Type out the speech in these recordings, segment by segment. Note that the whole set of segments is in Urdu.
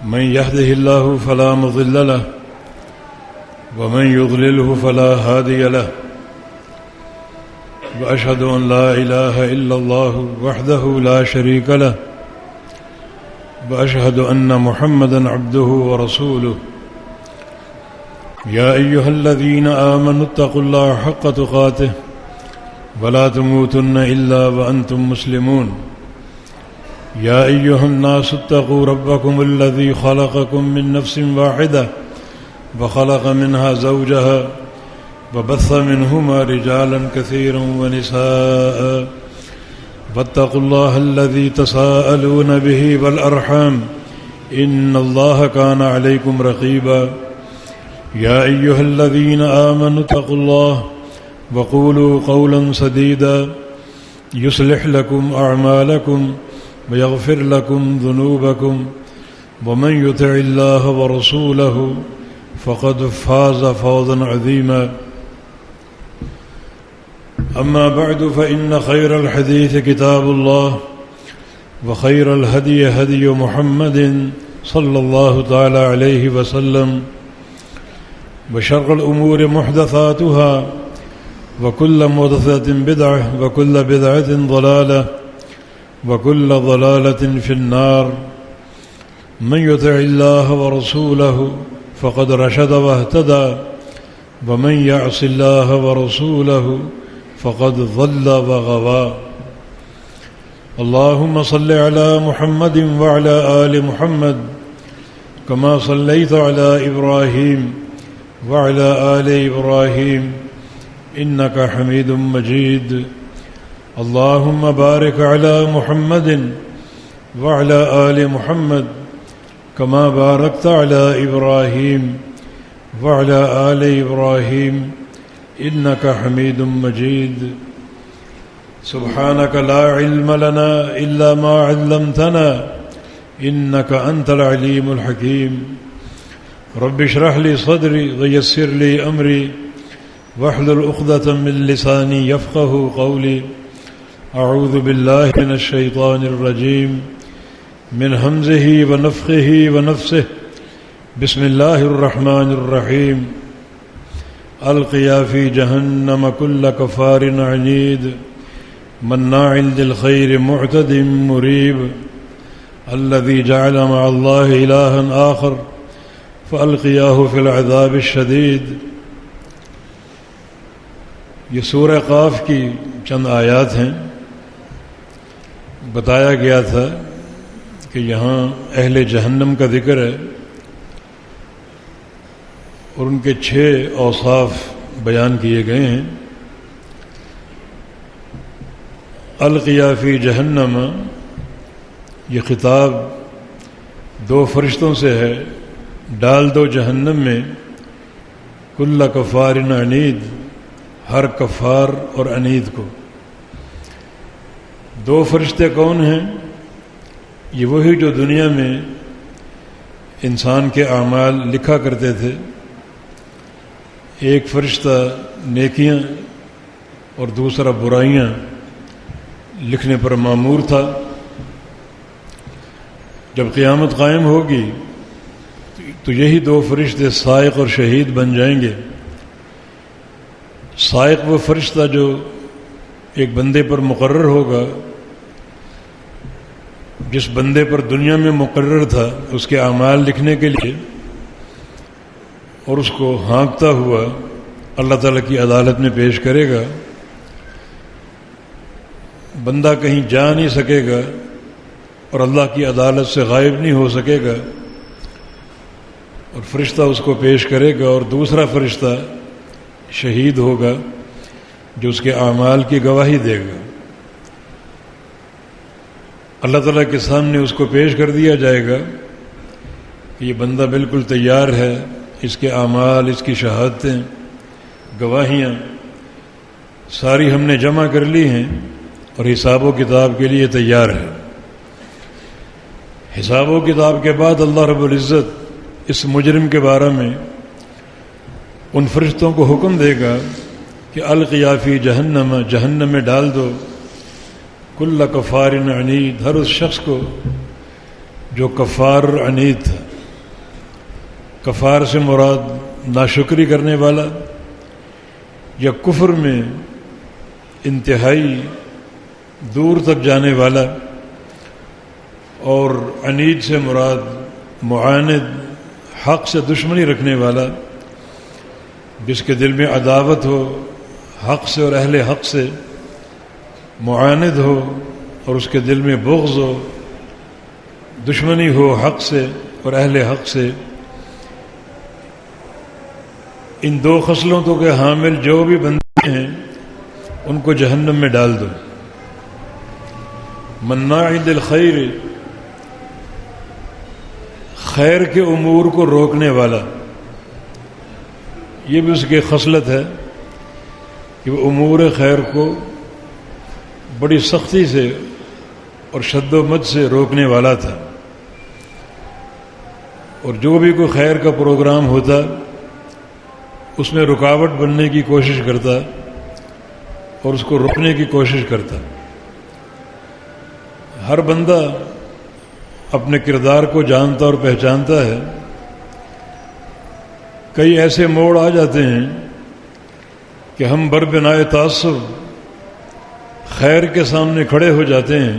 من يهده الله فلا مضل له ومن يضلله فلا هادي له وأشهد أن لا إله إلا الله وحده لا شريك له وأشهد أن محمدا عبده ورسوله يا أيها الذين آمنوا اتقوا الله حق تقاته ولا تموتن إلا وأنتم مسلمون يا أيها الناس اتقوا ربكم الذي خلقكم من نفس واحدة وخلق منها زوجها وبث منهما رجالا كثيرا ونساء واتقوا الله الذي تساءلون به والأرحام إن الله كان عليكم رقيبا يا أيها الذين آمنوا اتقوا الله وقولوا قولا سديدا يصلح لكم أعمالكم ويغفر لكم ذنوبكم ومن يطع الله ورسوله فقد فاز فوزا عظيما أما بعد فإن خير الحديث كتاب الله وخير الهدي هدي محمد صلى الله تعالى عليه وسلم وشر الأمور محدثاتها وكل محدثة بدعة وكل بدعة ضلالة وكل ضلالة في النار من يطع الله ورسوله فقد رشد واهتدى ومن يعص الله ورسوله فقد ضل وغوى اللهم صل على محمد وعلى آل محمد كما صليت على إبراهيم وعلى آل إبراهيم إنك حميد مجيد اللهم بارك على محمد وعلى آل محمد كما باركت على إبراهيم وعلى آل إبراهيم إنك حميد مجيد سبحانك لا علم لنا إلا ما علمتنا إنك أنت العليم الحكيم رب اشرح لي صدري ويسر لي أمري واحلل عقدة من لساني يفقه قولي أعوذ بالله من الشيطان الرجيم من همزه ونفخه ونفسه بسم الله الرحمن الرحيم ألقيا في جهنم كل كفار عنيد مناع للخير معتد مريب الذي جعل مع الله إلها آخر فألقياه في العذاب الشديد. یہ سورہ قاف کی چند آیات ہیں. بتایا گیا تھا کہ یہاں اہل جہنم کا ذکر ہے اور ان کے 6 اوصاف بیان کیے گئے ہیں. القیا فی جہنم، یہ خطاب 2 فرشتوں سے ہے. ڈال دو جہنم میں کل کفار عنید، ہر کفار اور عنید کو. 2 فرشتے کون ہیں؟ یہ وہی جو دنیا میں انسان کے اعمال لکھا کرتے تھے. ایک فرشتہ نیکیاں اور دوسرا برائیاں لکھنے پر مامور تھا. جب قیامت قائم ہوگی تو یہی 2 فرشتے سائق اور شہید بن جائیں گے. سائق وہ فرشتہ جو ایک بندے پر مقرر ہوگا، جس بندے پر دنیا میں مقرر تھا اس کے اعمال لکھنے کے لیے، اور اس کو ہانکتا ہوا اللہ تعالیٰ کی عدالت میں پیش کرے گا. بندہ کہیں جا نہیں سکے گا اور اللہ کی عدالت سے غائب نہیں ہو سکے گا، اور فرشتہ اس کو پیش کرے گا. اور دوسرا فرشتہ شہید ہوگا جو اس کے اعمال کی گواہی دے گا. اللہ تعالیٰ کے سامنے اس کو پیش کر دیا جائے گا کہ یہ بندہ بالکل تیار ہے، اس کے اعمال، اس کی شہادتیں، گواہیاں ساری ہم نے جمع کر لی ہیں اور حساب و کتاب کے لیے تیار ہے. حساب و کتاب کے بعد اللہ رب العزت اس مجرم کے بارے میں ان فرشتوں کو حکم دے گا کہ القیا فی جہنم، جہنم میں ڈال دو کل کفار عنید، ہر اس شخص کو جو کفار عنید تھا. کفار سے مراد ناشکری کرنے والا یا کفر میں انتہائی دور تک جانے والا، اور عنید سے مراد معاند، حق سے دشمنی رکھنے والا، جس کے دل میں عداوت ہو حق سے اور اہل حق سے، معاند ہو اور اس کے دل میں بغض ہو، دشمنی ہو حق سے اور اہل حق سے. ان دو خصلتوں کے حامل جو بھی بندے ہیں ان کو جہنم میں ڈال دو. مناع للخیر، خیر کے امور کو روکنے والا، یہ بھی اس کی خصلت ہے کہ وہ امور خیر کو بڑی سختی سے اور شد و مد سے روکنے والا تھا. اور جو بھی کوئی خیر کا پروگرام ہوتا اس میں رکاوٹ بننے کی کوشش کرتا اور اس کو روکنے کی کوشش کرتا. ہر بندہ اپنے کردار کو جانتا اور پہچانتا ہے. کئی ایسے موڑ آ جاتے ہیں کہ ہم بربنائے تعصب خیر کے سامنے کھڑے ہو جاتے ہیں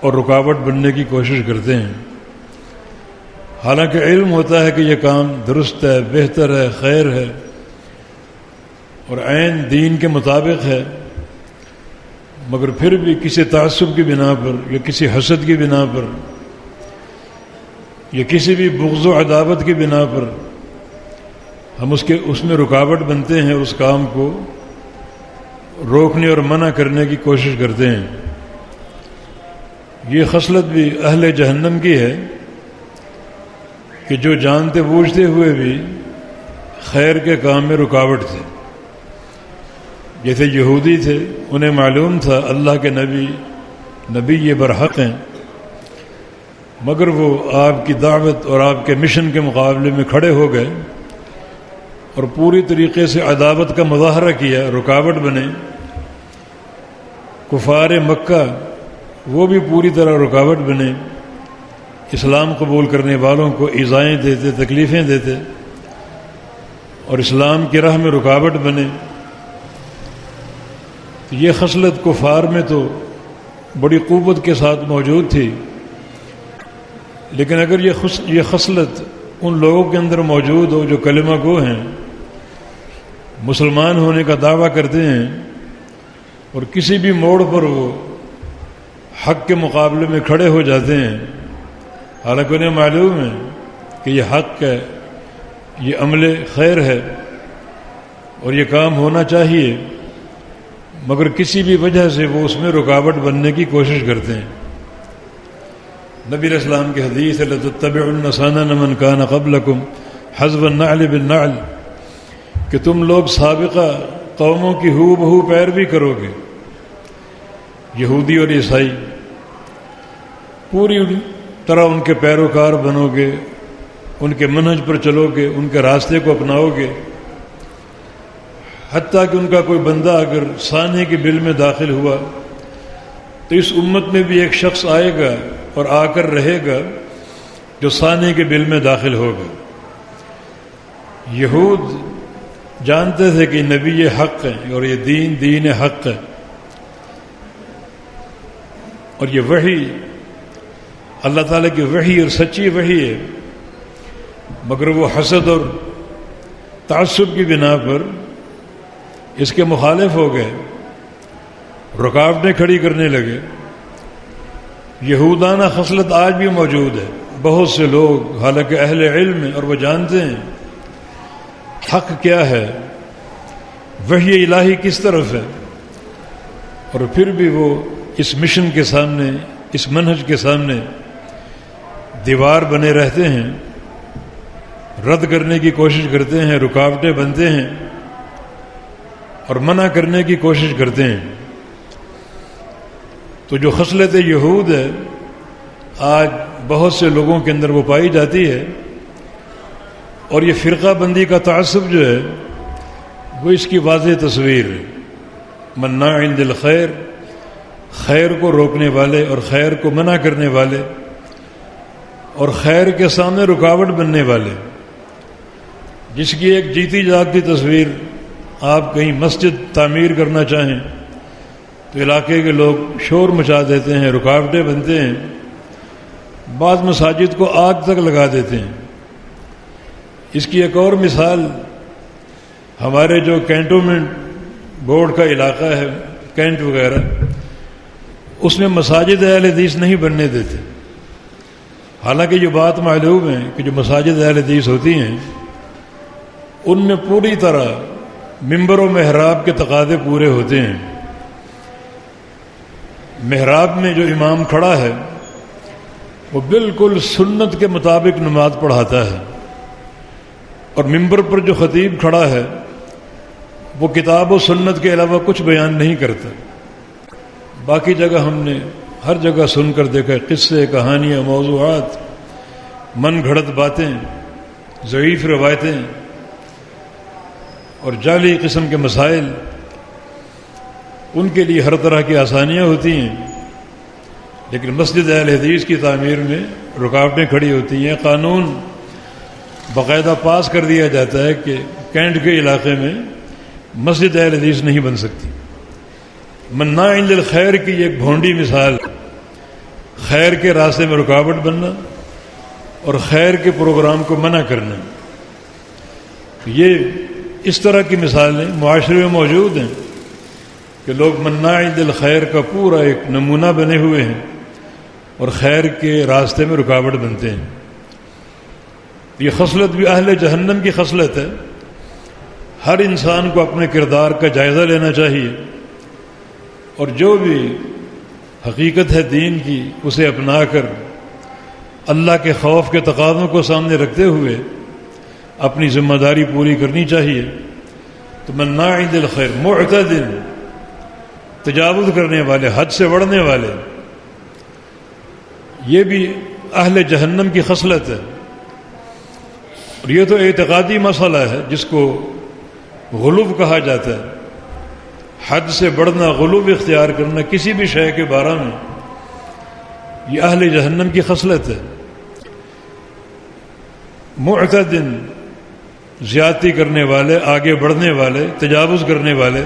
اور رکاوٹ بننے کی کوشش کرتے ہیں، حالانکہ علم ہوتا ہے کہ یہ کام درست ہے، بہتر ہے، خیر ہے اور عین دین کے مطابق ہے، مگر پھر بھی کسی تعصب کی بنا پر یا کسی حسد کی بنا پر یا کسی بھی بغض و عداوت کی بنا پر ہم اس میں رکاوٹ بنتے ہیں، اس کام کو روکنے اور منع کرنے کی کوشش کرتے ہیں. یہ خصلت بھی اہل جہنم کی ہے کہ جو جانتے بوجھتے ہوئے بھی خیر کے کام میں رکاوٹ تھے. جیسے یہودی تھے، انہیں معلوم تھا اللہ کے نبی یہ برحق ہیں، مگر وہ آپ کی دعوت اور آپ کے مشن کے مقابلے میں کھڑے ہو گئے اور پوری طریقے سے عداوت کا مظاہرہ کیا، رکاوٹ بنے. کفار مکہ وہ بھی پوری طرح رکاوٹ بنے، اسلام قبول کرنے والوں کو ایذائیں دیتے، تکلیفیں دیتے اور اسلام کی راہ میں رکاوٹ بنے. یہ خصلت کفار میں تو بڑی قوت کے ساتھ موجود تھی، لیکن اگر یہ خصلت ان لوگوں کے اندر موجود ہو جو کلمہ گو ہیں، مسلمان ہونے کا دعویٰ کرتے ہیں اور کسی بھی موڑ پر وہ حق کے مقابلے میں کھڑے ہو جاتے ہیں، حالانکہ انہیں معلوم ہے کہ یہ حق ہے، یہ عمل خیر ہے اور یہ کام ہونا چاہیے، مگر کسی بھی وجہ سے وہ اس میں رکاوٹ بننے کی کوشش کرتے ہیں. نبی علیہ السلام کی حدیث ہے لَتَتَّبِعُنَّ سَنَنَ مَنْ كَانَ قَبْلَكُمْ حَذْوَ النَّعْلِ بِالنَّعْلِ، کہ تم لوگ سابقہ قوموں کی ہو بہو پیروی کرو گے. یہودی اور عیسائی پوری طرح ان کے پیروکار بنو گے، ان کے منہج پر چلو گے، ان کے راستے کو اپناؤ گے، حتیٰ کہ ان کا کوئی بندہ اگر سانحے کی بل میں داخل ہوا تو اس امت میں بھی ایک شخص آئے گا اور آ کر رہے گا جو سانحے کے بل میں داخل ہوگا. یہود جانتے تھے کہ نبی یہ حق ہے اور یہ دین حق ہے اور یہ وحی اللہ تعالیٰ کی وحی اور سچی وحی ہے، مگر وہ حسد اور تعصب کی بنا پر اس کے مخالف ہو گئے، رکاوٹیں کھڑی کرنے لگے. یہودانہ خصلت آج بھی موجود ہے. بہت سے لوگ حالانکہ اہل علم ہیں اور وہ جانتے ہیں حق کیا ہے، وحی الہی کس طرف ہے، اور پھر بھی وہ اس مشن کے سامنے، اس منہج کے سامنے دیوار بنے رہتے ہیں، رد کرنے کی کوشش کرتے ہیں، رکاوٹیں بنتے ہیں اور منع کرنے کی کوشش کرتے ہیں. تو جو خصلت یہود ہے آج بہت سے لوگوں کے اندر وہ پائی جاتی ہے، اور یہ فرقہ بندی کا تعصب جو ہے وہ اس کی واضح تصویر ہے. مناع للخیر، خیر کو روکنے والے اور خیر کو منع کرنے والے اور خیر کے سامنے رکاوٹ بننے والے. جس کی ایک جیتی جاگتی تصویر آپ کہیں مسجد تعمیر کرنا چاہیں تو علاقے کے لوگ شور مچا دیتے ہیں، رکاوٹیں بنتے ہیں، بعض مساجد کو آگ تک لگا دیتے ہیں۔ اس کی ایک اور مثال ہمارے جو کینٹونمنٹ بورڈ کا علاقہ ہے، کینٹ وغیرہ، اس میں مساجد اہل حدیث نہیں بننے دیتے۔ حالانکہ یہ بات معلوم ہے کہ جو مساجد اہل حدیث ہوتی ہیں ان میں پوری طرح ممبر و محراب کے تقاضے پورے ہوتے ہیں۔ محراب میں جو امام کھڑا ہے وہ بالکل سنت کے مطابق نماز پڑھاتا ہے، اور ممبر پر جو خطیب کھڑا ہے وہ کتاب و سنت کے علاوہ کچھ بیان نہیں کرتا۔ باقی جگہ ہم نے ہر جگہ سن کر دیکھا قصے، کہانیاں، موضوعات، من گھڑت باتیں، ضعیف روایتیں اور جعلی قسم کے مسائل، ان کے لیے ہر طرح کی آسانیاں ہوتی ہیں، لیکن مسجد اہل حدیث کی تعمیر میں رکاوٹیں کھڑی ہوتی ہیں۔ قانون باقاعدہ پاس کر دیا جاتا ہے کہ کینٹ کے علاقے میں مسجد اہل حدیث نہیں بن سکتی۔ مناع للخیر کی ایک بھونڈی مثال، خیر کے راستے میں رکاوٹ بننا اور خیر کے پروگرام کو منع کرنا۔ یہ اس طرح کی مثالیں معاشرے میں موجود ہیں کہ لوگ مناع للخیر کا پورا ایک نمونہ بنے ہوئے ہیں اور خیر کے راستے میں رکاوٹ بنتے ہیں۔ یہ خصلت بھی اہل جہنم کی خصلت ہے۔ ہر انسان کو اپنے کردار کا جائزہ لینا چاہیے، اور جو بھی حقیقت ہے دین کی اسے اپنا کر اللہ کے خوف کے تقاضوں کو سامنے رکھتے ہوئے اپنی ذمہ داری پوری کرنی چاہیے۔ تو مناع للخیر، معتد، تجاوز کرنے والے، حد سے بڑھنے والے، یہ بھی اہل جہنم کی خصلت ہے۔ اور یہ تو اعتقادی مسئلہ ہے جس کو غلو کہا جاتا ہے۔ حد سے بڑھنا، غلو اختیار کرنا کسی بھی شے کے بارے میں، یہ اہل جہنم کی خصلت ہے۔ معتد، زیادتی کرنے والے، آگے بڑھنے والے، تجاوز کرنے والے،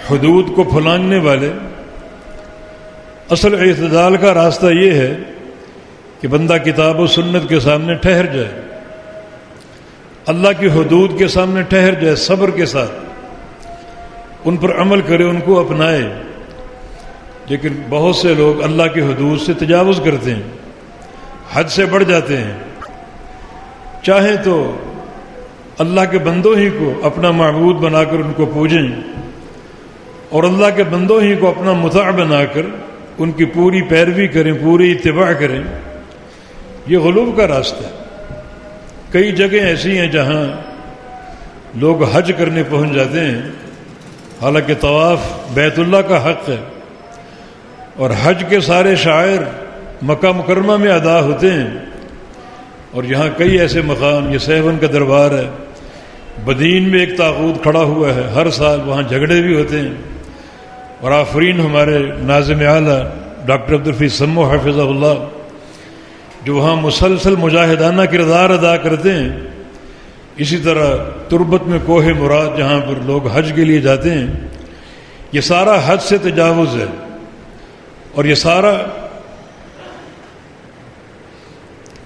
حدود کو پھلانگنے والے۔ اصل اعتدال کا راستہ یہ ہے کہ بندہ کتاب و سنت کے سامنے ٹھہر جائے، اللہ کی حدود کے سامنے ٹھہر جائے، صبر کے ساتھ ان پر عمل کرے، ان کو اپنائے۔ لیکن بہت سے لوگ اللہ کی حدود سے تجاوز کرتے ہیں، حد سے بڑھ جاتے ہیں۔ چاہیں تو اللہ کے بندوں ہی کو اپنا معبود بنا کر ان کو پوجیں، اور اللہ کے بندوں ہی کو اپنا مطاع بنا کر ان کی پوری پیروی کریں، پوری اتباع کریں۔ یہ غلو کا راستہ ہے۔ کئی جگہیں ایسی ہیں جہاں لوگ حج کرنے پہنچ جاتے ہیں، حالانکہ طواف بیت اللہ کا حق ہے، اور حج کے سارے شعائر مکہ مکرمہ میں ادا ہوتے ہیں۔ اور یہاں کئی ایسے مقام، یہ سیون کا دربار ہے، بدین میں ایک طاغوت کھڑا ہوا ہے، ہر سال وہاں جھگڑے بھی ہوتے ہیں، اور آفرین ہمارے ناظم اعلیٰ ڈاکٹر عبدالحفیظ سمو حفظہ اللہ جو وہاں مسلسل مجاہدانہ کردار ادا کرتے ہیں۔ اسی طرح تربت میں کوہ مراد جہاں پر لوگ حج کے لیے جاتے ہیں، یہ سارا حد سے تجاوز ہے، اور یہ سارا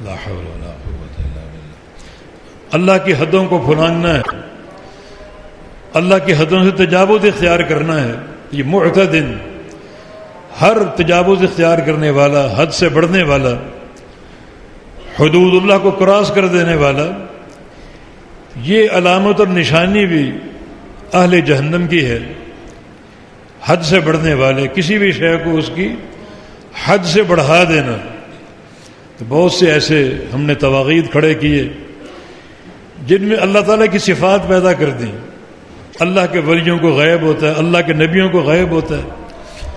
لا حول ولا قوت الا باللہ، اللہ کی حدوں کو پھلانگنا ہے، اللہ کی حدوں سے تجاوز اختیار کرنا ہے۔ یہ معتد، ہر تجاوز اختیار کرنے والا، حد سے بڑھنے والا، حدود اللہ کو کراس کر دینے والا، یہ علامت اور نشانی بھی اہل جہنم کی ہے۔ حد سے بڑھنے والے، کسی بھی شے کو اس کی حد سے بڑھا دینا۔ تو بہت سے ایسے ہم نے تواغیت کھڑے کیے جن میں اللہ تعالیٰ کی صفات پیدا کر دیں۔ اللہ کے ولیوں کو غیب ہوتا ہے، اللہ کے نبیوں کو غیب ہوتا ہے،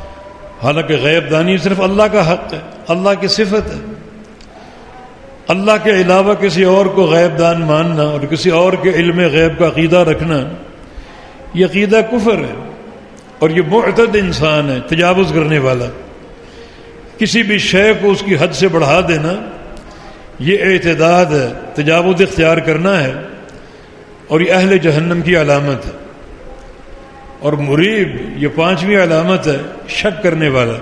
حالانکہ غیب دانی صرف اللہ کا حق ہے، اللہ کی صفت ہے۔ اللہ کے علاوہ کسی اور کو غیب دان ماننا اور کسی اور کے علم غیب کا عقیدہ رکھنا، یہ عقیدہ کفر ہے، اور یہ معتد انسان ہے، تجاوز کرنے والا۔ کسی بھی شے کو اس کی حد سے بڑھا دینا، یہ اعتداد ہے، تجاوز اختیار کرنا ہے، اور یہ اہل جہنم کی علامت ہے۔ اور مریب یہ پانچویں علامت ہے، شک کرنے والا،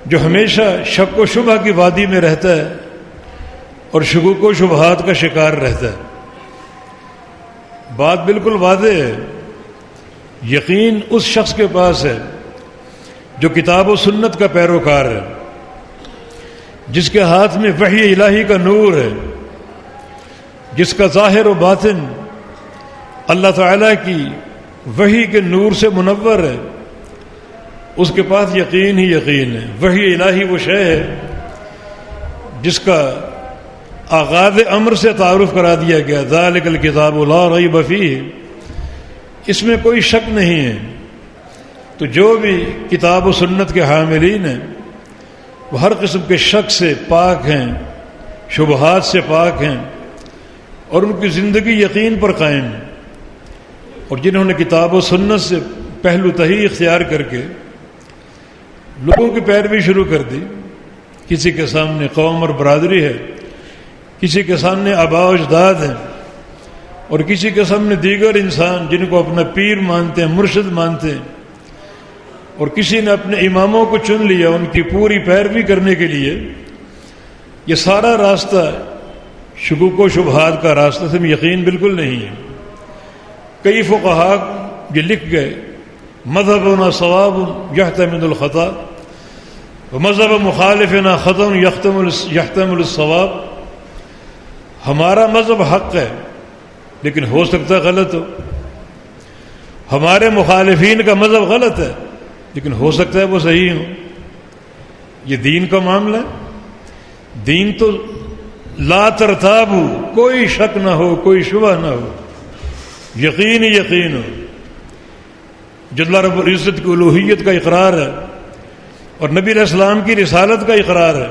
جو ہمیشہ شک و شبہ کی وادی میں رہتا ہے اور شکوک و شبہات کا شکار رہتا ہے۔ بات بالکل واضح ہے، یقین اس شخص کے پاس ہے جو کتاب و سنت کا پیروکار ہے، جس کے ہاتھ میں وحی الہی کا نور ہے، جس کا ظاہر و باطن اللہ تعالیٰ کی وحی کے نور سے منور ہے، اس کے پاس یقین ہی یقین ہے۔ وحی الہی وہ شے ہے جس کا آغاز امر سے تعارف کرا دیا گیا، ذالک الکتاب لا ریب فیہ، اس میں کوئی شک نہیں ہے۔ تو جو بھی کتاب و سنت کے حاملین ہیں وہ ہر قسم کے شک سے پاک ہیں، شبہات سے پاک ہیں، اور ان کی زندگی یقین پر قائم ہے۔ اور جنہوں نے کتاب و سنت سے پہلو تہی اختیار کر کے لوگوں کی پیروی شروع کر دی، کسی کے سامنے قوم اور برادری ہے، کسی کے سامنے آباء و اجداد ہیں، اور کسی کے سامنے دیگر انسان جن کو اپنا پیر مانتے ہیں، مرشد مانتے ہیں، اور کسی نے اپنے اماموں کو چن لیا ان کی پوری پیروی کرنے کے لیے۔ یہ سارا راستہ شکوک و شبہات کا راستہ، سے یقین بالکل نہیں ہے۔ کئی فقہاء یہ لکھ گئے، مذہبنا صواب یحتمل الخطا ومذہب مخالفنا خطا یحتمل الصواب۔ ہمارا مذہب حق ہے لیکن ہو سکتا ہے غلط ہو، ہمارے مخالفین کا مذہب غلط ہے لیکن ہو سکتا ہے وہ صحیح ہو۔ یہ دین کا معاملہ ہے، دین تو لا ترتابو، کوئی شک نہ ہو، کوئی شبہ نہ ہو، یقین ہی یقین ہو۔ جو اللہ رب العزت کی الوہیت کا اقرار ہے اور نبی علیہ السلام کی رسالت کا اقرار ہے،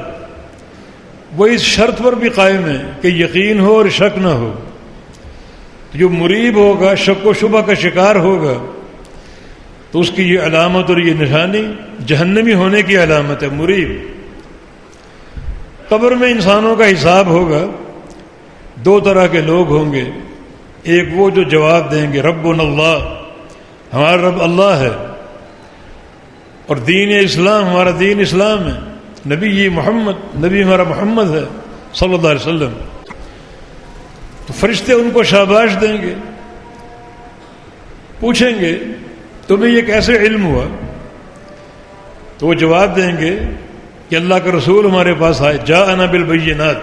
وہ اس شرط پر بھی قائم ہے کہ یقین ہو اور شک نہ ہو۔ جو مریب ہوگا، شک و شبہ کا شکار ہوگا، تو اس کی یہ علامت اور یہ نشانی جہنمی ہونے کی علامت ہے، مریب۔ قبر میں انسانوں کا حساب ہوگا، دو طرح کے لوگ ہوں گے، ایک وہ جو جواب دیں گے ربنا اللہ، ہمارا رب اللہ ہے، اور دین اسلام، ہمارا دین اسلام ہے، نبی محمد، نبی ہمارا محمد ہے صلی اللہ علیہ وسلم۔ تو فرشتے ان کو شاباش دیں گے، پوچھیں گے تمہیں یہ کیسے علم ہوا؟ تو وہ جواب دیں گے کہ اللہ کا رسول ہمارے پاس آئے، جاءنا بالبینات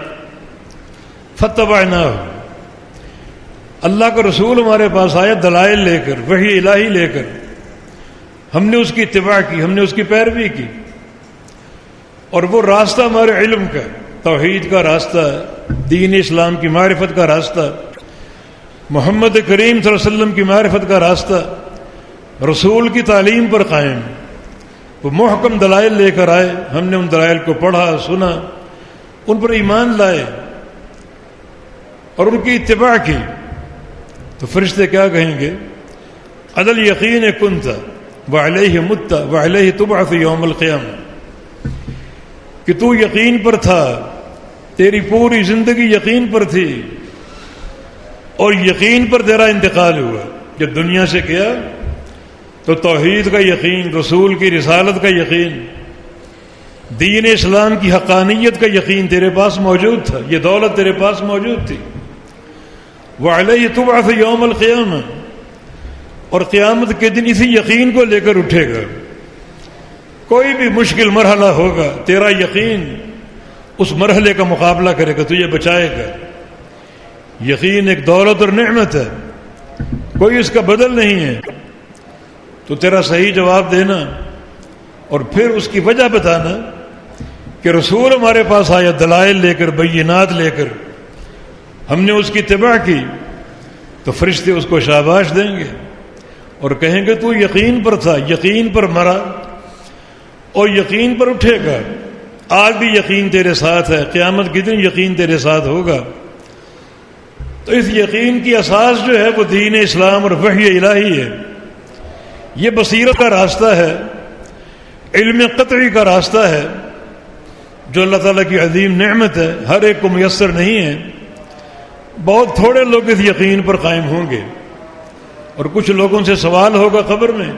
فاتبعناہ، اللہ کا رسول ہمارے پاس آیا دلائل لے کر، وحی الہی لے کر، ہم نے اس کی اتباع کی، ہم نے اس کی پیروی کی۔ اور وہ راستہ ہمارے علم کا، توحید کا راستہ، دین اسلام کی معرفت کا راستہ، محمد کریم صلی اللہ علیہ وسلم کی معرفت کا راستہ، رسول کی تعلیم پر قائم۔ وہ محکم دلائل لے کر آئے، ہم نے ان دلائل کو پڑھا، سنا، ان پر ایمان لائے اور ان کی اتباع کی۔ تو فرشتے کیا کہیں گے؟ عدل یقین کنت وعلیہ مت وعلیہ تبعث یوم القیامہ، کہ تو یقین پر تھا، تیری پوری زندگی یقین پر تھی، اور یقین پر تیرا انتقال ہوا۔ جب دنیا سے کیا تو توحید کا یقین، رسول کی رسالت کا یقین، دین اسلام کی حقانیت کا یقین تیرے پاس موجود تھا، یہ دولت تیرے پاس موجود تھی۔ وعلیہ تبعث یوم القیامہ، اور قیامت کے دن اسی یقین کو لے کر اٹھے گا۔ کوئی بھی مشکل مرحلہ ہوگا، تیرا یقین اس مرحلے کا مقابلہ کرے گا، تجھے بچائے گا۔ یقین ایک دولت اور نعمت ہے، کوئی اس کا بدل نہیں ہے۔ تو تیرا صحیح جواب دینا اور پھر اس کی وجہ بتانا کہ رسول ہمارے پاس آیا دلائل لے کر، بینات لے کر، ہم نے اس کی اتباع کی، تو فرشتے اس کو شاباش دیں گے اور کہیں گے تو یقین پر تھا، یقین پر مرا اور یقین پر اٹھے گا۔ آج بھی یقین تیرے ساتھ ہے، قیامت کے دن یقین تیرے ساتھ ہوگا۔ تو اس یقین کی اساس جو ہے وہ دین اسلام اور وحی الہی ہے۔ یہ بصیرت کا راستہ ہے، علم قطعی کا راستہ ہے، جو اللہ تعالیٰ کی عظیم نعمت ہے، ہر ایک کو میسر نہیں ہے. بہت تھوڑے لوگ اس یقین پر قائم ہوں گے، اور کچھ لوگوں سے سوال ہوگا قبر میں،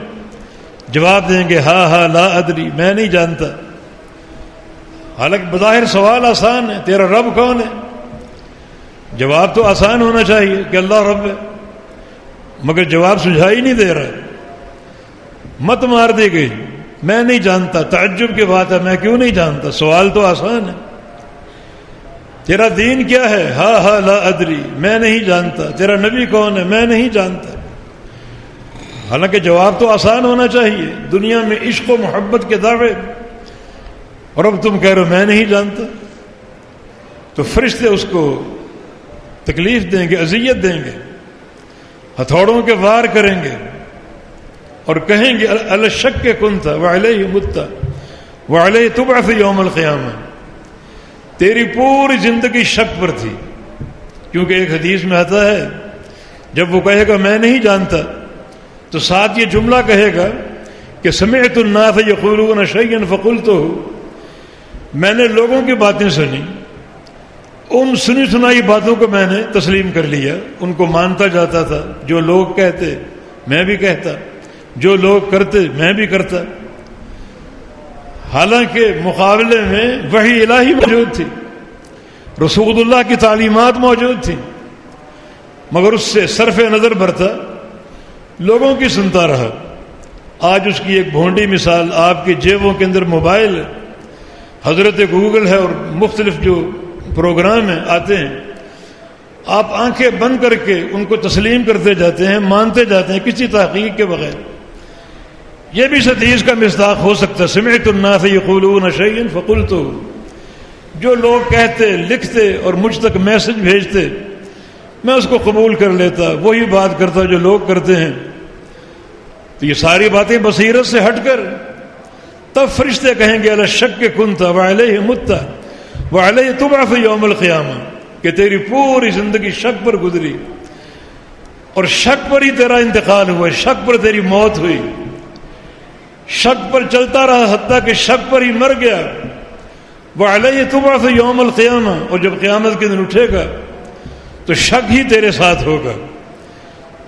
جواب دیں گے ہاں ہاں لا ادری، میں نہیں جانتا. حالانکہ بظاہر سوال آسان ہے، تیرا رب کون ہے؟ جواب تو آسان ہونا چاہیے کہ اللہ رب ہے، مگر جواب سجھائی نہیں دے رہا. مت مار دی گئی، میں نہیں جانتا. تعجب کی بات ہے، میں کیوں نہیں جانتا؟ سوال تو آسان ہے. تیرا دین کیا ہے؟ ہاں ہاں لا ادری، میں نہیں جانتا. تیرا نبی کون ہے؟ میں نہیں جانتا. حالانکہ جواب تو آسان ہونا چاہیے. دنیا میں عشق و محبت کے دعوے، اور اب تم کہہ رہے ہو میں نہیں جانتا. تو فرشتے اس کو تکلیف دیں گے، اذیت دیں گے، ہتھوڑوں کے وار کریں گے اور کہیں گے الشک کنت وعلیہ مت وعلیہ تبعث یوم القیامہ. تیری پوری زندگی شک پر تھی. کیونکہ ایک حدیث میں آتا ہے جب وہ کہے گا میں نہیں جانتا تو ساتھ یہ جملہ کہے گا کہ سمعت الناس یقولون شیئا فقلتہ، میں نے لوگوں کی باتیں سنی، ان سنی سنائی باتوں کو میں نے تسلیم کر لیا، ان کو مانتا جاتا تھا. جو لوگ کہتے میں بھی کہتا، جو لوگ کرتے میں بھی کرتا. حالانکہ مقابلے میں وحی الہی موجود تھی، رسول اللہ کی تعلیمات موجود تھیں، مگر اس سے صرف نظر برتا، لوگوں کی سنتا رہا. آج اس کی ایک بھونڈی مثال آپ کی جیبوں کے اندر موبائل ہے، حضرت گوگل ہے، اور مختلف جو پروگرام ہیں آتے ہیں. آپ آنکھیں بند کر کے ان کو تسلیم کرتے جاتے ہیں، مانتے جاتے ہیں کسی تحقیق کے بغیر. یہ بھی اس حدیث کا مصداق ہو سکتا ہے، سمعت الناس یقولون شیئا فقلت. جو لوگ کہتے، لکھتے اور مجھ تک میسج بھیجتے، میں اس کو قبول کر لیتا، وہی بات کرتا جو لوگ کرتے ہیں. تو یہ ساری باتیں بصیرت سے ہٹ کر تب فرشتے کہیں گے الشک کنت وعلیہ مت وعلیہ تبعث یوم القیامہ، کہ تیری پوری زندگی شک پر گزری اور شک پر ہی تیرا انتقال ہوا، شک پر تیری موت ہوئی، شک پر چلتا رہا حتیٰ کہ شک پر ہی مر گیا. وعلیہ تبعث یوم القیامہ، اور جب قیامت کے دن اٹھے گا تو شک ہی تیرے ساتھ ہوگا.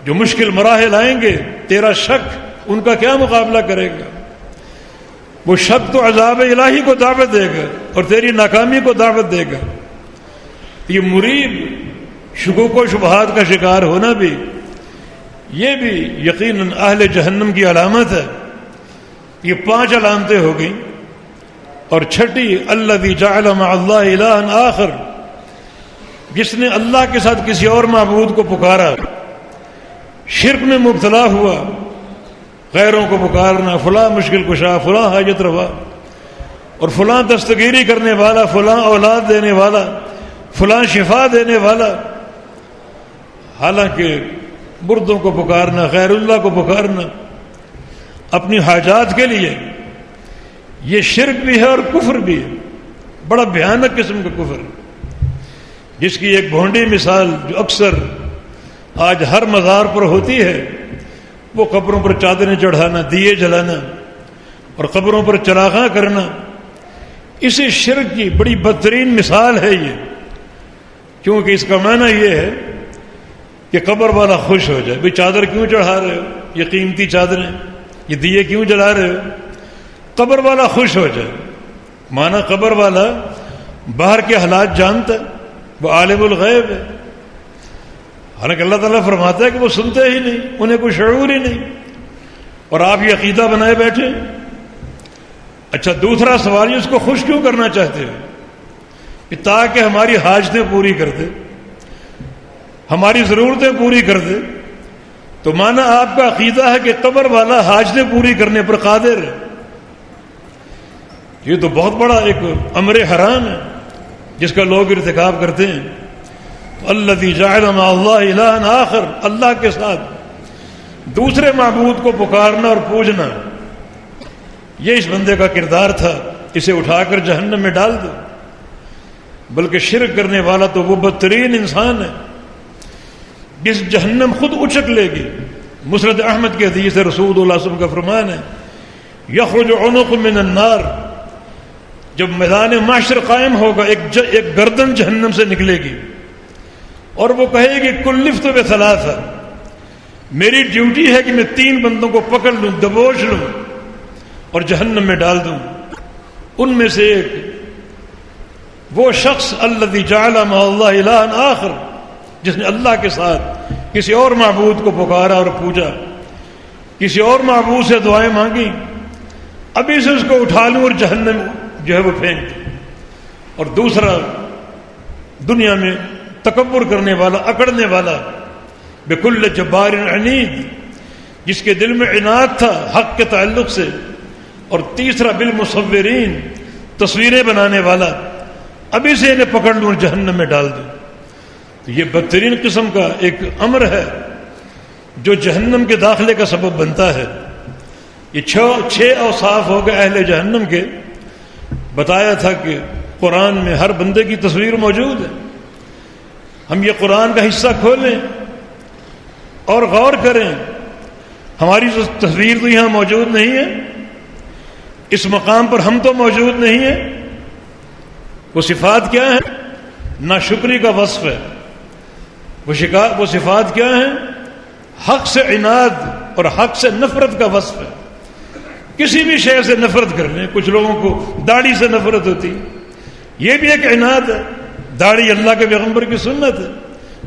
جو مشکل مراحل آئیں گے، تیرا شک ان کا کیا مقابلہ کرے گا؟ وہ شک تو عذاب الہی کو دعوت دے گا اور تیری ناکامی کو دعوت دے گا. یہ مریب شکوک و شبہات کا شکار ہونا بھی، یہ بھی یقیناً اہل جہنم کی علامت ہے. یہ 5 علامتیں ہو گئیں. اور چھٹی الذی جعل مع اللہ الہا آخر، جس نے اللہ کے ساتھ کسی اور معبود کو پکارا، شرک میں مبتلا ہوا، غیروں کو پکارنا، فلاں مشکل کشا، فلاں حاجت روا، اور فلاں دستگیری کرنے والا، فلاں اولاد دینے والا، فلاں شفا دینے والا. حالانکہ مردوں کو پکارنا، غیر اللہ کو پکارنا اپنی حاجات کے لیے، یہ شرک بھی ہے اور کفر بھی ہے، بڑا بھیانک قسم کا کفر، جس کی ایک بھونڈی مثال جو اکثر آج ہر مزار پر ہوتی ہے، وہ قبروں پر چادریں چڑھانا، دیے جلانا اور قبروں پر چراغاں کرنا. اسی شرک کی بڑی بدترین مثال ہے یہ. کیونکہ اس کا معنی یہ ہے کہ قبر والا خوش ہو جائے، بھئی چادر کیوں چڑھا رہے ہو، یہ قیمتی چادریں، یہ دیے کیوں جلا رہے ہو؟ قبر والا خوش ہو جائے. معنی قبر والا باہر کے حالات جانتا ہے، وہ عالم الغیب ہے. حالانکہ اللہ تعالیٰ فرماتا ہے کہ وہ سنتے ہی نہیں، انہیں کوئی شعور ہی نہیں، اور آپ یہ عقیدہ بنائے بیٹھے. اچھا، دوسرا سوال یہ، اس کو خوش کیوں کرنا چاہتے ہو؟ کہ تاکہ ہماری حاجتیں پوری کر دے، ہماری ضرورتیں پوری کر دے. تو مانا آپ کا عقیدہ ہے کہ قبر والا حاجتیں پوری کرنے پر قادر ہے. یہ تو بہت بڑا ایک امر حرام ہے جس کا لوگ ارتکاب کرتے ہیں. الذی جعل مع اللہ الہا آخر، اللہ کے ساتھ دوسرے معبود کو پکارنا اور پوجنا، یہ اس بندے کا کردار تھا. اسے اٹھا کر جہنم میں ڈال دو. بلکہ شرک کرنے والا تو وہ بدترین انسان ہے جس جہنم خود اچک لے گی. مسند احمد کی حدیث ہے، رسول اللہ صلی اللہ علیہ وسلم کا فرمان ہے، یخرج عنق من النار، جب میدان معاشر قائم ہوگا ایک گردن جہنم سے نکلے گی اور وہ کہے گی کلفت بثلاثہ، میری ڈیوٹی ہے کہ میں 3 بندوں کو پکڑ لوں، دبوچ لوں اور جہنم میں ڈال دوں۔ ان میں سے ایک وہ شخص الذی جعل مع اللہ الہا آخر، جس نے اللہ کے ساتھ کسی اور معبود کو پکارا اور پوجا، کسی اور معبود سے دعائیں مانگی، ابھی سے اس کو اٹھا لوں اور جہنم جو ہے وہ پھینک دوں۔ اور دوسرا دنیا میں تکبر کرنے والا، اکڑنے والا، بکل جبار عنید، جس کے دل میں عناد تھا حق کے تعلق سے۔ اور تیسرا بالمصورین، تصویریں بنانے والا، ابھی سے انہیں پکڑ لوں اور جہنم میں ڈال دوں۔ تو یہ بدترین قسم کا ایک امر ہے جو جہنم کے داخلے کا سبب بنتا ہے۔ یہ 6 اوصاف ہو گئے اہل جہنم کے۔ بتایا تھا کہ قرآن میں ہر بندے کی تصویر موجود ہے۔ ہم یہ قرآن کا حصہ کھولیں اور غور کریں، ہماری تصویر تو یہاں موجود نہیں ہے، اس مقام پر ہم تو موجود نہیں ہیں۔ وہ صفات کیا ہیں؟ ناشکری کا وصف ہے۔ وہ صفات کیا ہیں؟ حق سے عناد اور حق سے نفرت کا وصف ہے۔ کسی بھی شے سے نفرت کر لیں، کچھ لوگوں کو داڑھی سے نفرت ہوتی، یہ بھی ایک عناد ہے۔ داڑھی اللہ کے پیغمبر کی سنت ہے،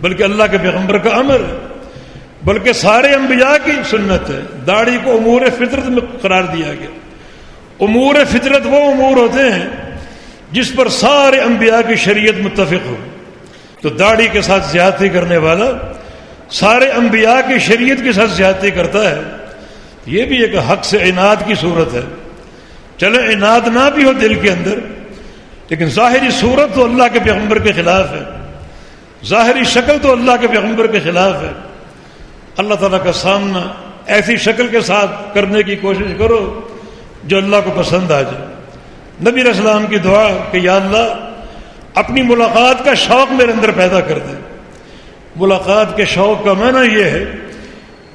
بلکہ اللہ کے پیغمبر کا امر ہے، بلکہ سارے انبیاء کی سنت ہے۔ داڑھی کو امور فطرت میں قرار دیا گیا۔ امور فطرت وہ امور ہوتے ہیں جس پر سارے انبیاء کی شریعت متفق ہو۔ تو داڑھی کے ساتھ زیادتی کرنے والا سارے انبیاء کی شریعت کے ساتھ زیادتی کرتا ہے، یہ بھی ایک حق سے عناد کی صورت ہے۔ چلے عناد نہ بھی ہو دل کے اندر، لیکن ظاہری صورت تو اللہ کے پیغمبر کے خلاف ہے، ظاہری شکل تو اللہ کے پیغمبر کے خلاف ہے۔ اللہ تعالیٰ کا سامنا ایسی شکل کے ساتھ کرنے کی کوشش کرو جو اللہ کو پسند آ جائے۔ نبی علیہ السلام کی دعا کہ یا اللہ اپنی ملاقات کا شوق میرے اندر پیدا کر دے۔ ملاقات کے شوق کا معنی یہ ہے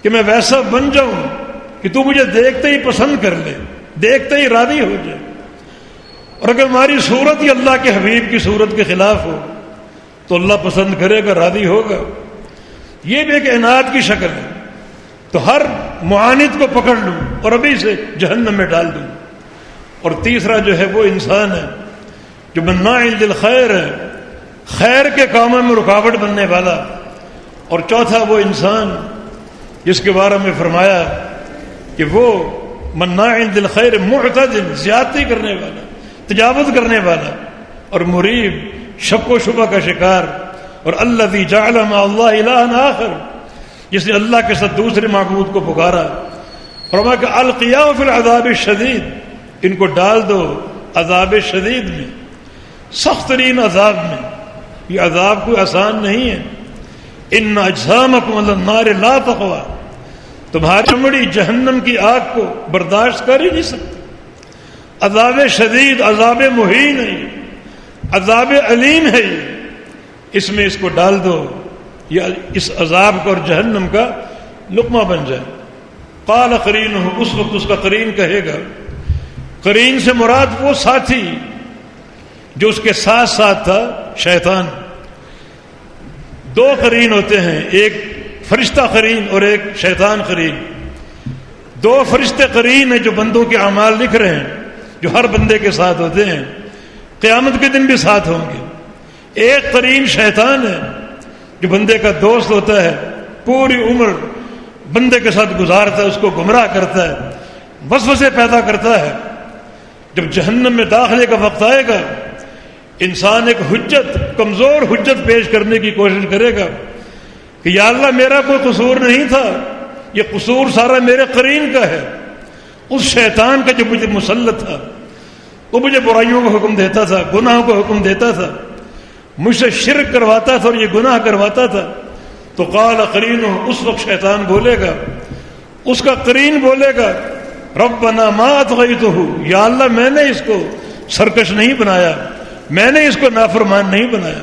کہ میں ویسا بن جاؤں کہ تو مجھے دیکھتے ہی پسند کر لے، دیکھتے ہی راضی ہو جائے۔ اور اگر ہماری صورت ہی اللہ کے حبیب کی صورت کے خلاف ہو تو اللہ پسند کرے گا، راضی ہوگا۔ یہ بھی ایک عناد کی شکل ہے۔ تو ہر معاند کو پکڑ لوں اور ابھی سے جہنم میں ڈال دوں۔ اور تیسرا جو ہے وہ انسان ہے جو مناع للخیر ہے، خیر کے کاموں میں رکاوٹ بننے والا۔ اور چوتھا وہ انسان جس کے بارے میں فرمایا کہ وہ مناع للخیر معتد، زیادتی کرنے والا، تجاوز کرنے والا، اور مریب، شک و شبہ کا شکار۔ اور الذی جعل مع اللہ الہا آخر، جس نے اللہ کے ساتھ دوسرے معبود کو پکارا۔ فرمایا کہ القیاء فی العذاب الشدید، ان کو ڈال دو عذاب شدید میں، سخت ترین عذاب میں۔ یہ عذاب کوئی آسان نہیں ہے۔ ان اجسامکم علی النار لا تقوی، تمہاری چمڑی جہنم کی آگ کو برداشت کر ہی نہیں سکتی۔ عذاب شدید، عذاب مہین ہے، عذاب علیم ہے یہ، اس میں اس کو ڈال دو، یا اس عذاب کا اور جہنم کا لقمہ بن جائے۔ قال قرینہ، اس وقت اس کا قرین کہے گا، قرین سے مراد وہ ساتھی جو اس کے ساتھ ساتھ تھا، شیطان۔ 2 قرین ہوتے ہیں، ایک فرشتہ قرین اور ایک شیطان قرین۔ 2 فرشتے قرین ہیں جو بندوں کے اعمال لکھ رہے ہیں، جو ہر بندے کے ساتھ ہوتے ہیں، قیامت کے دن بھی ساتھ ہوں گے۔ ایک قرین شیطان ہے جو بندے کا دوست ہوتا ہے، پوری عمر بندے کے ساتھ گزارتا ہے، اس کو گمراہ کرتا ہے، وسوسے پیدا کرتا ہے۔ جب جہنم میں داخلے کا وقت آئے گا، انسان ایک حجت، کمزور حجت پیش کرنے کی کوشش کرے گا کہ یا اللہ میرا کوئی قصور نہیں تھا، یہ قصور سارا میرے قرین کا ہے، اس شیطان کا جو مجھے مسلط تھا، وہ مجھے برائیوں کا حکم دیتا تھا، گناہوں کا حکم دیتا تھا، مجھ سے شرک کرواتا تھا اور یہ گناہ کرواتا تھا۔ تو قال قرینہ، اس وقت شیطان بولے گا، اس کا قرین بولے گا ربنا ما اطغیتہ، یا اللہ میں نے اس کو سرکش نہیں بنایا، میں نے اس کو نافرمان نہیں بنایا۔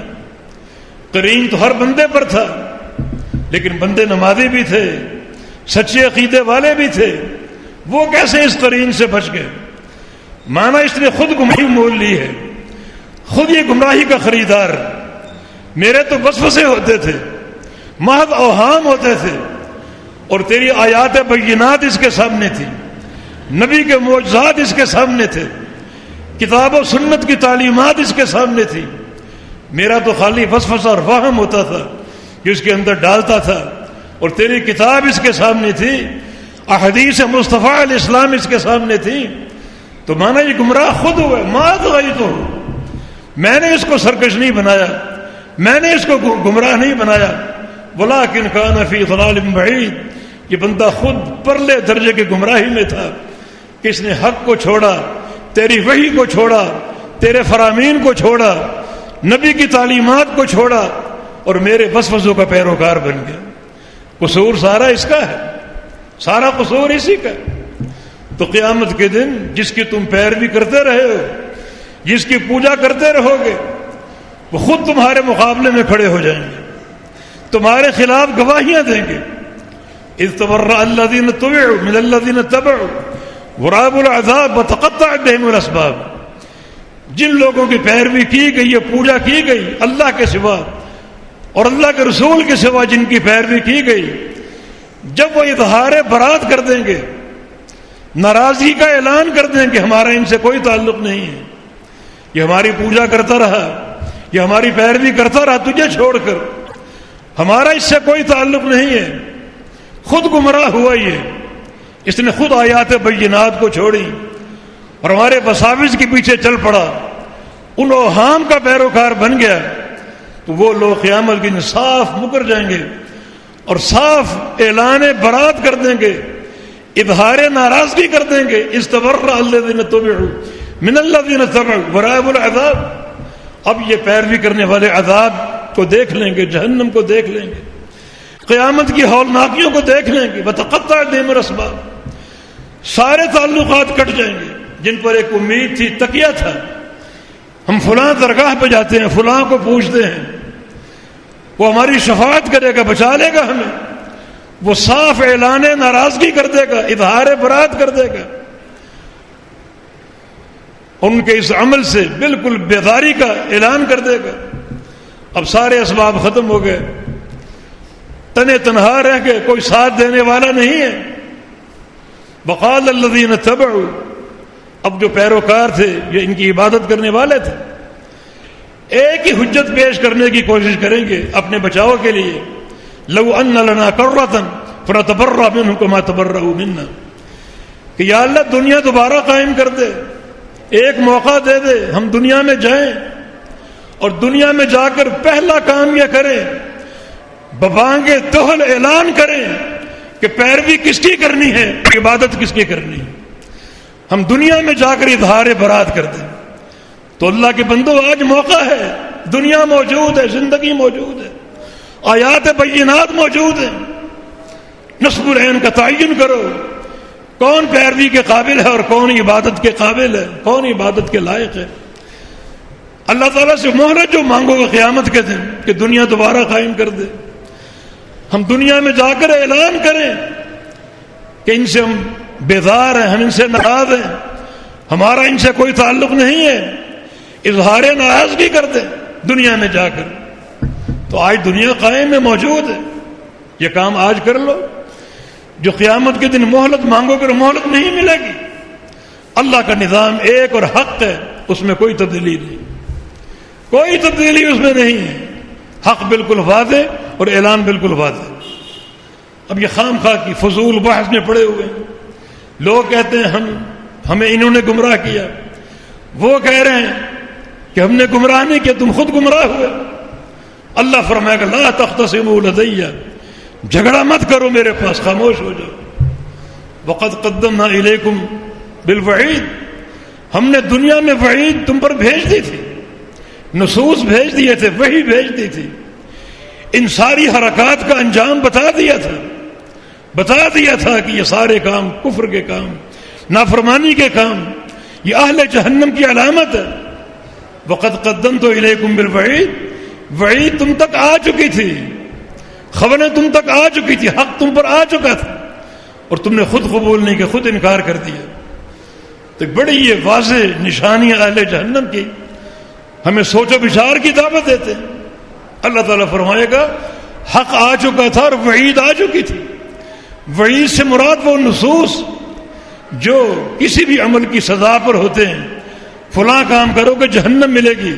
قرین تو ہر بندے پر تھا، لیکن بندے نمازی بھی تھے، سچے عقیدے والے بھی تھے، وہ کیسے اس قرین سے بچ گئے؟ مانا اس نے خود گمراہی مول لی ہے، خود یہ گمراہی کا خریدار۔ میرے تو وسوسے ہوتے تھے، محض اوہام ہوتے تھے، اور تیری آیات بینات اس کے سامنے تھی، نبی کے معجزات اس کے سامنے تھے، کتاب و سنت کی تعلیمات اس کے سامنے تھی۔ میرا تو خالی وسوسہ اور وہم ہوتا تھا کہ اس کے اندر ڈالتا تھا، اور تیری کتاب اس کے سامنے تھی، احادیث مصطفیٰ علیہ السلام اس کے سامنے تھی۔ تو مانا یہ گمراہ خود ہوئے، ما غیتہ، میں نے اس کو سرکش نہیں بنایا، میں نے اس کو گمراہ نہیں بنایا، ولکن کان فی ضلال بعید، یہ بندہ خود پرلے درجے کے گمراہی میں تھا کہ اس نے حق کو چھوڑا، تیری وحی کو چھوڑا، تیرے فرامین کو چھوڑا، نبی کی تعلیمات کو چھوڑا، اور میرے وسوسوں کا پیروکار بن گیا۔ قصور سارا اس کا ہے، سارا قصور اسی کا ہے۔ تو قیامت کے دن جس کی تم پیروی کرتے رہے ہو، جس کی پوجا کرتے رہو گے، وہ خود تمہارے مقابلے میں کھڑے ہو جائیں گے، تمہارے خلاف گواہیاں دیں گے۔ اذ تبرأ الذین تبعوا من الذین اتبعوا ورأوا العذاب وتقطعت بهم الاسباب، جن لوگوں کی پیروی کی گئی، یہ پوجا کی گئی اللہ کے سوا اور اللہ کے رسول کے سوا جن کی پیروی کی گئی، جب وہ اظہار برات کر دیں گے، ناراضگی کا اعلان کر دیں کہ ہمارا ان سے کوئی تعلق نہیں ہے، یہ ہماری پوجا کرتا رہا، یہ ہماری پیروی کرتا رہا تجھے چھوڑ کر، ہمارا اس سے کوئی تعلق نہیں ہے، خود گمراہ ہوا یہ، اس نے خود آیات بینات کو چھوڑی اور ہمارے وساوس کے پیچھے چل پڑا، ان اوہام کا پیروکار بن گیا، تو وہ لوگ قیامت کے دن صاف مکر جائیں گے اور صاف اعلان برات کر دیں گے، اظہار ناراضگی کر دیں گے۔ استبرأ الذین تبعوا من الذین اتبعوا ورأوا العذاب، اب یہ پیروی کرنے والے عذاب کو دیکھ لیں گے، جہنم کو دیکھ لیں گے، قیامت کی ہولناکیوں کو دیکھ لیں گے، وتقطعت بهم الاسباب، سارے تعلقات کٹ جائیں گے۔ جن پر ایک امید تھی، تکیہ تھا، ہم فلاں درگاہ پہ جاتے ہیں، فلاں کو پوچھتے ہیں، وہ ہماری شفاعت کرے گا، بچا لے گا ہمیں، وہ صاف اعلان ناراضگی کر دے گا، اظہار برات کر دے گا، ان کے اس عمل سے بالکل بیداری کا اعلان کر دے گا۔ اب سارے اسباب ختم ہو گئے، تنے تنہا رہ گئے، کوئی ساتھ دینے والا نہیں ہے۔ وقال الذین اتبعوا، اب جو پیروکار تھے، یہ ان کی عبادت کرنے والے تھے، ایک ہی حجت پیش کرنے کی کوشش کریں گے اپنے بچاؤ کے لیے، لو ان لنا کرۃ فنتبرأ منهم كما تبرؤوا منا، کہ یا اللہ دنیا دوبارہ قائم کر دے، ایک موقع دے دے، ہم دنیا میں جائیں اور دنیا میں جا کر پہلا کام یہ کریں، ببانگ طحل اعلان کریں کہ پیروی کس کی کرنی ہے، عبادت کس کی کرنی ہے، ہم دنیا میں جا کر اظہار برات کر دیں۔ تو اللہ کے بندو، آج موقع ہے، دنیا موجود ہے، زندگی موجود ہے، آیات بینات موجود ہیں، نصب العین کا تعین کرو، کون پیروی کے قابل ہے اور کون عبادت کے قابل ہے، کون عبادت کے لائق ہے۔ اللہ تعالیٰ سے مہلت جو مانگو گے قیامت کے دن کہ دنیا دوبارہ قائم کر دے، ہم دنیا میں جا کر اعلان کریں کہ ان سے ہم بیزار ہیں، ہم ان سے ناراض ہیں، ہمارا ان سے کوئی تعلق نہیں ہے، اظہار ناراضگی کر دیں دنیا میں جا کر۔ تو آج دنیا قائم میں موجود ہے، یہ کام آج کر لو، جو قیامت کے دن مہلت مانگو گے مہلت نہیں ملے گی۔ اللہ کا نظام ایک اور حق ہے، اس میں کوئی تبدیلی نہیں، کوئی تبدیلی اس میں نہیں ہے، حق بالکل واضح اور اعلان بالکل واضح۔ اب یہ خام خواہ کی فضول بحث میں پڑے ہوئے ہیں، لوگ کہتے ہیں ہمیں انہوں نے گمراہ کیا، وہ کہہ رہے ہیں کہ ہم نے گمراہ نہیں کیا، تم خود گمراہ ہوئے۔ اللہ فرمائے گا لا تختصموا لدی، جھگڑا مت کرو میرے پاس، خاموش ہو جاؤ۔ وقد قدمنا الیکم بالوعید، ہم نے دنیا میں وعید تم پر بھیج دی تھی، نصوص بھیج دیے تھے، وحی بھیج دی تھی، ان ساری حرکات کا انجام بتا دیا تھا کہ یہ سارے کام کفر کے کام، نافرمانی کے کام، یہ اہل جہنم کی علامت ہے۔ وقد قدمت الیکم بالوعید، وعید تم تک آ چکی تھی، خبریں تم تک آ چکی تھی، حق تم پر آ چکا تھا، اور تم نے خود قبول نہیں کیا، خود انکار کر دیا۔ تو بڑی یہ واضح نشانیاں اہل جہنم کی ہمیں سوچ و بچار کی دعوت دیتے ہیں۔ اللہ تعالیٰ فرمائے گا حق آ چکا تھا اور وعید آ چکی تھی۔ وعید سے مراد وہ نصوص جو کسی بھی عمل کی سزا پر ہوتے ہیں، فلاں کام کرو گے جہنم ملے گی،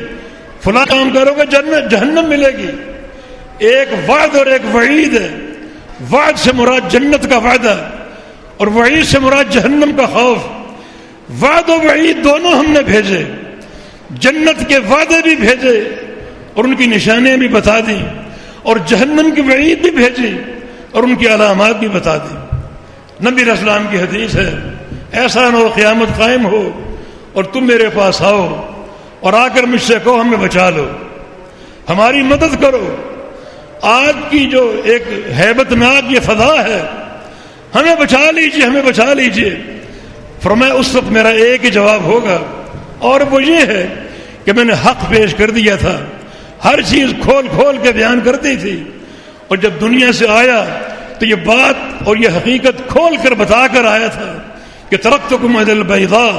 فلاں کام کرو گے جہنم ملے گی۔ ایک وعد اور ایک وعید ہے۔ وعد سے مراد جنت کا وعدہ اور وعید سے مراد جہنم کا خوف۔ وعد و وعید دونوں ہم نے بھیجے، جنت کے وعدے بھی بھیجے اور ان کی نشانیاں بھی بتا دیں، اور جہنم کی وعید بھی بھیجی اور ان کی علامات بھی بتا دیں۔ نبی علیہ السلام کی حدیث ہے، ایسا نہ ہو قیامت قائم ہو اور تم میرے پاس آؤ اور آ کر مجھ سے کہو ہمیں بچا لو، ہماری مدد کرو۔ آج کی جو ایک ہیبت ناک یہ فضا ہے، ہمیں بچا لیجئے، ہمیں بچا لیجئے۔ فرمایا اس وقت میرا ایک ہی جواب ہوگا، اور وہ یہ ہے کہ میں نے حق پیش کر دیا تھا، ہر چیز کھول کھول کے بیان کرتی تھی، اور جب دنیا سے آیا تو یہ بات اور یہ حقیقت کھول کر بتا کر آیا تھا کہ ترکتکم علی البیضاء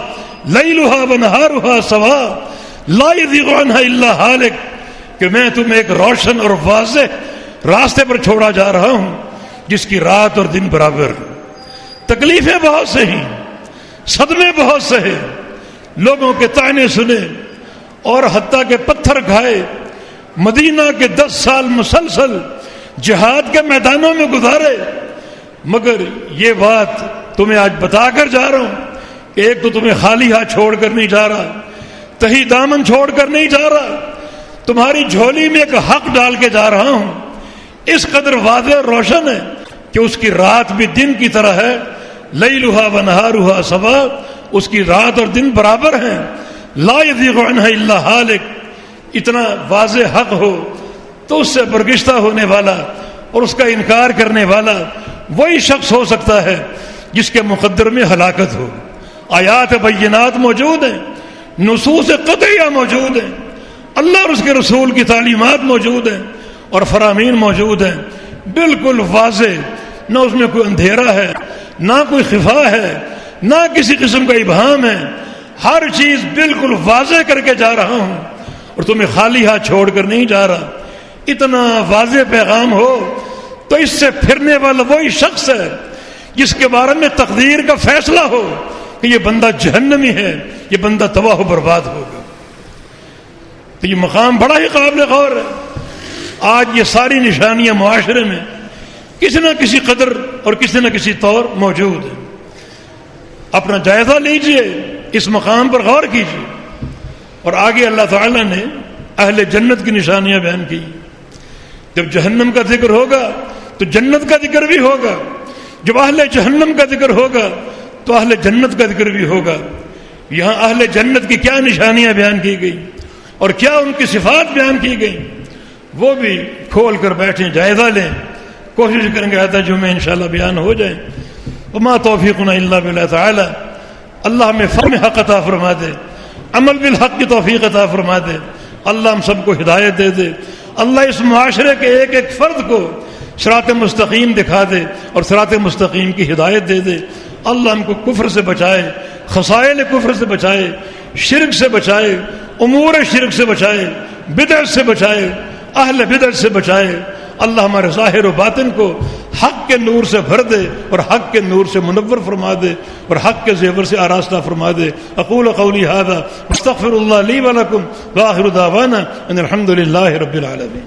لیلھا ونہارھا سواء لا یزیغ عنھا الا ہالک، کہ میں تمہیں ایک روشن اور واضح راستے پر چھوڑا جا رہا ہوں جس کی رات اور دن برابر۔ تکلیفیں بہت سے ہیں، صدمے بہت سے ہیں، لوگوں کے طعنے سنے اور حتیٰ کہ پتھر کھائے، مدینہ کے 10 سال مسلسل جہاد کے میدانوں میں گزارے، مگر یہ بات تمہیں آج بتا کر جا رہا ہوں کہ ایک تو تمہیں خالی ہاتھ چھوڑ کر نہیں جا رہا، تہی دامن چھوڑ کر نہیں جا رہا، تمہاری جھولی میں ایک حق ڈال کے جا رہا ہوں، اس قدر واضح اور روشن ہے کہ اس کی رات بھی دن کی طرح ہے، لیلھا ونہارھا سواء، اس کی رات اور دن برابر ہیں، لا یزیغ عنھا الا ہالک۔ اتنا واضح حق ہو تو اس سے برگشتہ ہونے والا اور اس کا انکار کرنے والا وہی شخص ہو سکتا ہے جس کے مقدر میں ہلاکت ہو۔ آیات بینات موجود ہیں، نصوص قطعیہ موجود ہیں، اللہ اور اس کے رسول کی تعلیمات موجود ہیں اور فرامین موجود ہیں، بالکل واضح، نہ اس میں کوئی اندھیرا ہے، نہ کوئی خفا ہے، نہ کسی قسم کا ابہام ہے، ہر چیز بالکل واضح کر کے جا رہا ہوں اور تمہیں خالی ہاتھ چھوڑ کر نہیں جا رہا۔ اتنا واضح پیغام ہو تو اس سے پھرنے والا وہی شخص ہے جس کے بارے میں تقدیر کا فیصلہ ہو کہ یہ بندہ جہنمی ہے، یہ بندہ تباہ و برباد ہوگا۔ تو یہ مقام بڑا ہی قابل غور ہے۔ آج یہ ساری نشانیاں معاشرے میں کسی نہ کسی قدر اور کسی نہ کسی طور موجود ہیں۔ اپنا جائزہ لیجئے، اس مقام پر غور کیجئے۔ اور آگے اللہ تعالیٰ نے اہل جنت کی نشانیاں بیان کی۔ جب جہنم کا ذکر ہوگا تو جنت کا ذکر بھی ہوگا، جب اہل جہنم کا ذکر ہوگا تو اہل جنت کا ذکر بھی ہوگا۔ یہاں اہل جنت کی کیا نشانیاں بیان کی گئی اور کیا ان کی صفات بیان کی گئی، وہ بھی کھول کر بیٹھیں، جائزہ لیں، کوشش کریں گے آتا جمعہ انشاءاللہ بیان ہو جائے۔ وما توفیقنا الا باللہ تعالی، اللہ ہمیں فہم حق عطا فرما دے، عمل بالحق کی توفیق عطا فرما دے، اللہ ہم سب کو ہدایت دے دے، اللہ اس معاشرے کے ایک ایک فرد کو صراط مستقیم دکھا دے اور صراط مستقیم کی ہدایت دے دے، اللہ ہم کو کفر سے بچائے، خصائل کفر سے بچائے، شرک سے بچائے، امور شرک سے بچائے، بدعت سے بچائے، اہل بدعت سے بچائے، اللہ ہمارے ظاہر و باطن کو حق کے نور سے بھر دے اور حق کے نور سے منور فرما دے اور حق کے زیور سے آراستہ فرما دے۔ اقول قولی ھذا استغفر اللہ لی ولکم وآخر دعوانا ان الحمد للہ رب العالمین۔